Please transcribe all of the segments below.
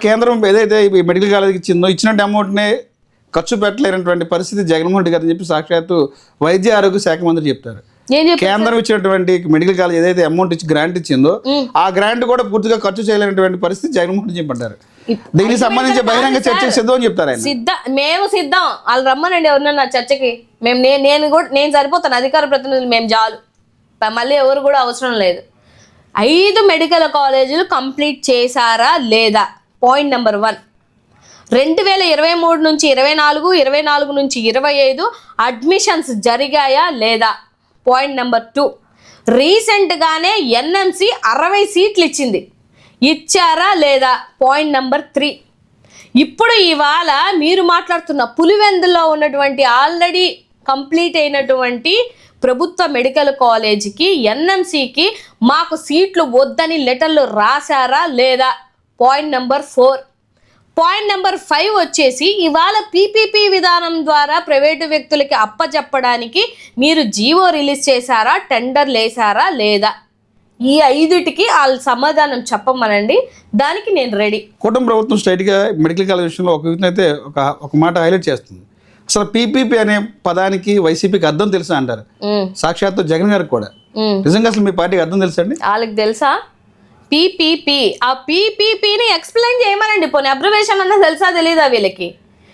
కేంద్రం ఏదైతే ఈ మెడికల్ కాలేజీకి ఇచ్చిందో ఇచ్చినట్టు అమౌంట్నే ఖర్చు పెట్టలేనటువంటి పరిస్థితి జగన్మోహన్ రెడ్డి గారు అని చెప్పి సాక్షాత్తు వైద్య ఆరోగ్య శాఖ మంత్రి చెప్తారు. కేంద్రం ఇచ్చినటువంటి మెడికల్ కాలేజ్ ఏదైతే అమౌంట్ ఇచ్చి గ్రాంట్ ఇచ్చిందో ఆ గ్రాంట్ కూడా పూర్తిగా ఖర్చు చేయలేనటువంటి పరిస్థితి జగన్మోహన్ రెడ్డి చెప్పారు. దీనికి సంబంధించి బహిరంగ చర్చకు సిద్ధం అని చెప్తారు ఆయన. మేము సిద్ధం, వాళ్ళు రమ్మనండి ఎవరన్నా చర్చకి. మేము నేను సరిపోతాను, అధికార ప్రతినిధులు మేము చాలు, మళ్ళీ ఎవరు కూడా అవసరం లేదు. 5 మెడికల్ కాలేజీలు కంప్లీట్ చేశారా లేదా? Point number 1. 2023 నుంచి 24, 24 నుంచి 25 అడ్మిషన్స్ జరిగాయా లేదా? Point number 2. రీసెంట్గానే ఎన్ఎంసి 60 సీట్లు ఇచ్చారా లేదా? Point number 3. ఇప్పుడు ఇవాళ మీరు మాట్లాడుతున్న పులివెందులో ఉన్నటువంటి ఆల్రెడీ కంప్లీట్ అయినటువంటి ప్రభుత్వ మెడికల్ కాలేజీకి ఎన్ఎంసికి మాకు సీట్లు వద్దని లెటర్లు రాశారా లేదా? Point number 4. పాయింట్ నెంబర్ 5 వచ్చేసి ఇవాళ పీపీపీ విధానం ద్వారా ప్రైవేటు వ్యక్తులకి అప్పచెప్పడానికి మీరు జీవో రిలీజ్ చేశారా, టెండర్లు వేసారా లేదా? ఈ 5టికి వాళ్ళు సమాధానం చెప్పమనండి, దానికి నేను రెడీ. కూటమి ప్రభుత్వం స్ట్రైట్గా మెడికల్ కాలేజ్ విషయంలో ఒక మాట హైలైట్ చేస్తుంది. అసలు పీపీపీ అనే పదానికి వైసీపీకి అర్థం తెలుసా అంటారు. సాక్షాత్తు జగన్ గారికి కూడా. నిజంగా అసలు మీ పార్టీకి అర్థం తెలుసా అండి? వాళ్ళకి తెలుసా పీపీపీ? ఆ పీపీపీని ఎక్స్ప్లెయిన్ చేయమనండి. పోనీ అబ్జర్వేషన్ అన్నా తెలుసా తెలీదా వీళ్ళకి?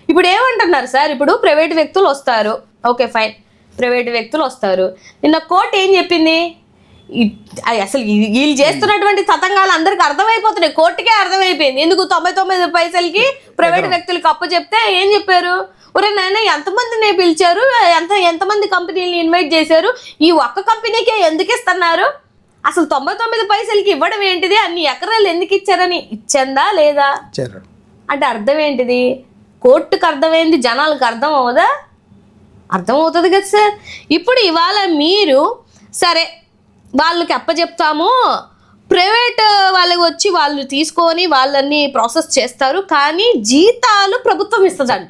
ఇప్పుడు ఏమంటున్నారు సార్, ఇప్పుడు ప్రైవేట్ వ్యక్తులు వస్తారు, ఓకే ఫైన్, ప్రైవేట్ వ్యక్తులు వస్తారు. నిన్న కోర్టు ఏం చెప్పింది? అసలు వీళ్ళు చేస్తున్నటువంటి తతంగాలు అందరికి అర్థమైపోతున్నాయి, కోర్టుకే అర్థమైపోయింది. ఎందుకు 99 పైసలకి ప్రైవేట్ వ్యక్తులకి అప్పు చెప్తే ఏం చెప్పారు? ఒరే నాయన, ఎంతమందిని పిలిచారు, ఎంతమంది కంపెనీలని ఇన్వైట్ చేశారు, ఈ ఒక్క కంపెనీకే ఎందుకు ఇస్తున్నారు, అసలు 99 పైసలకి ఇవ్వడం ఏంటిది, అన్ని ఎకరాలు ఎందుకు ఇచ్చారని ఇచ్చిందా లేదా అంటే అర్థం ఏంటిది? కోర్టుకు అర్థమైంది, జనాలకు అర్థం అవ్వదా? అర్థం అవుతుంది కదా సార్. ఇప్పుడు ఇవాళ మీరు సరే వాళ్ళకి అప్పచెప్తాము, ప్రైవేట్ వాళ్ళకి వచ్చి వాళ్ళు తీసుకొని వాళ్ళని ప్రాసెస్ చేస్తారు, కానీ జీతాలు ప్రభుత్వం ఇస్తుందంట.